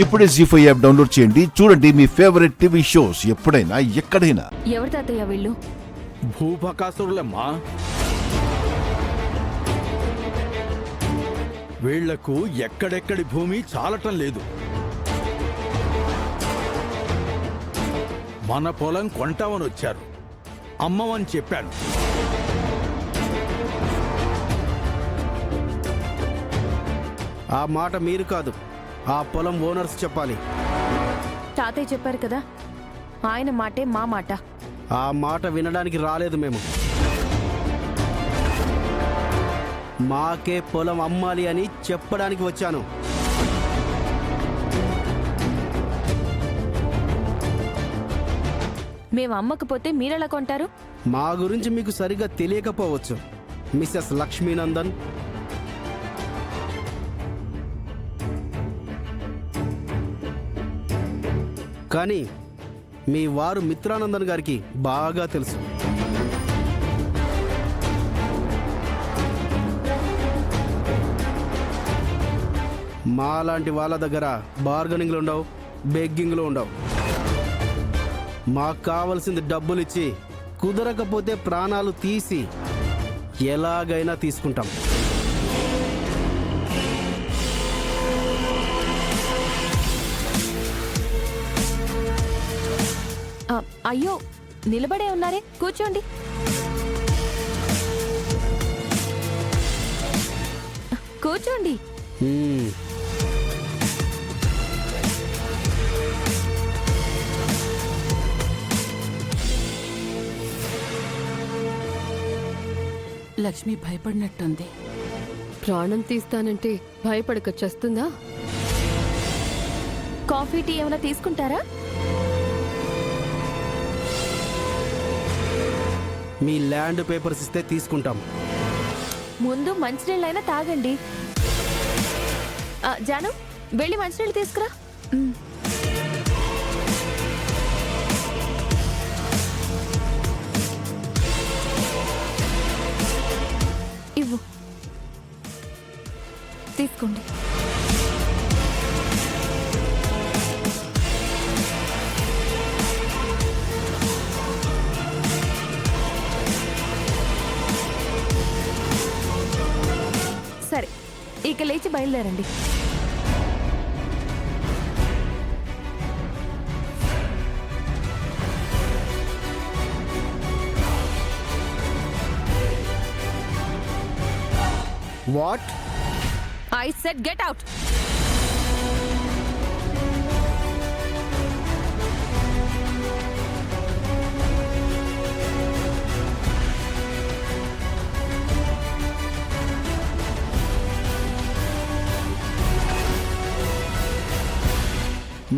ఇప్పుడే జీ5 app download చేయండి. చూడండి మీ ఫేవరెట్ టీవీ షోస్ ఎప్పుడైనా ఎక్కడైనా. ఎవరి తాతయ్య వీళ్ళు? భూపకాసురులమ్మా. వీళ్లకు ఎక్కడెక్కడి భూమి చాలటం లేదు. మన పొలం కొంటామని వచ్చారు. అమ్మవని చెప్పాను. ఆ మాట మీరు కాదు, ఆ పొలం ఓనర్స్ చెప్పాలి. తాతయ్య చెప్పారు కదా, ఆయన మాటే మా మాట. ఆ మాట వినడానికి రాలేదు మేము. మాకే పొలం అమ్మాలి అని చెప్పడానికి వచ్చాను. మేము అమ్మకపోతే మీరెలా కొంటారు? మా గురించి మీకు సరిగా తెలియకపోవచ్చు మిస్సెస్ లక్ష్మీనందన్. కానీ మీ వారు మిత్రానందన్ గారికి బాగా తెలుసు. మాలాంటి వాళ్ళ దగ్గర బార్గనింగ్లు ఉండవు, బెగ్గింగ్లు ఉండవు. మాకు కావలసింది డబ్బులు ఇచ్చి, కుదరకపోతే ప్రాణాలు తీసి ఎలాగైనా తీసుకుంటాం. అయ్యో, నిలబడే ఉన్నారే, కూర్చోండి. కూర్చోండి. లక్ష్మి భయపడినట్టుంది. ప్రాణం తీస్తానంటే భయపడక చేస్తుందా? కాఫీ టీ ఏమైనా తీసుకుంటారా? మీ ల్యాండ్ పేపర్స్ ఇస్తే తీసుకుంటాం. ముందు మంచినీళ్ళైనా తాగండి. జాను, వెళ్ళి మంచినీళ్ళు తీసుకురా. ఇవ్వు, తీసుకోండి. సరే, ఇక లేచి బయలుదేరండి. What? I said get out.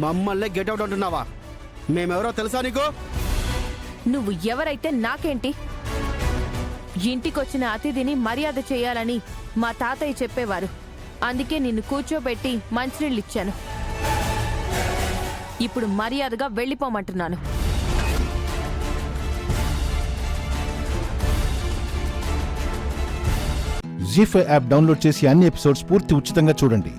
మమ్మల్ని గెట్అవుట్ అంటున్నావా? మేమెవరో తెలుసా నీకు? నువ్వు ఎవరైతే నాకేంటి? ఇంటికొచ్చిన అతిథిని మర్యాద చేయాలని మా తాతయ్య చెప్పేవారు. అందుకే నిన్ను కూర్చోబెట్టి మంచినీళ్ళు ఇచ్చాను. ఇప్పుడు మర్యాదగా వెళ్ళిపోమంటున్నాను. జీ5 యాప్ డౌన్లోడ్ చేసి అన్ని ఎపిసోడ్స్ పూర్తి ఉచితంగా చూడండి.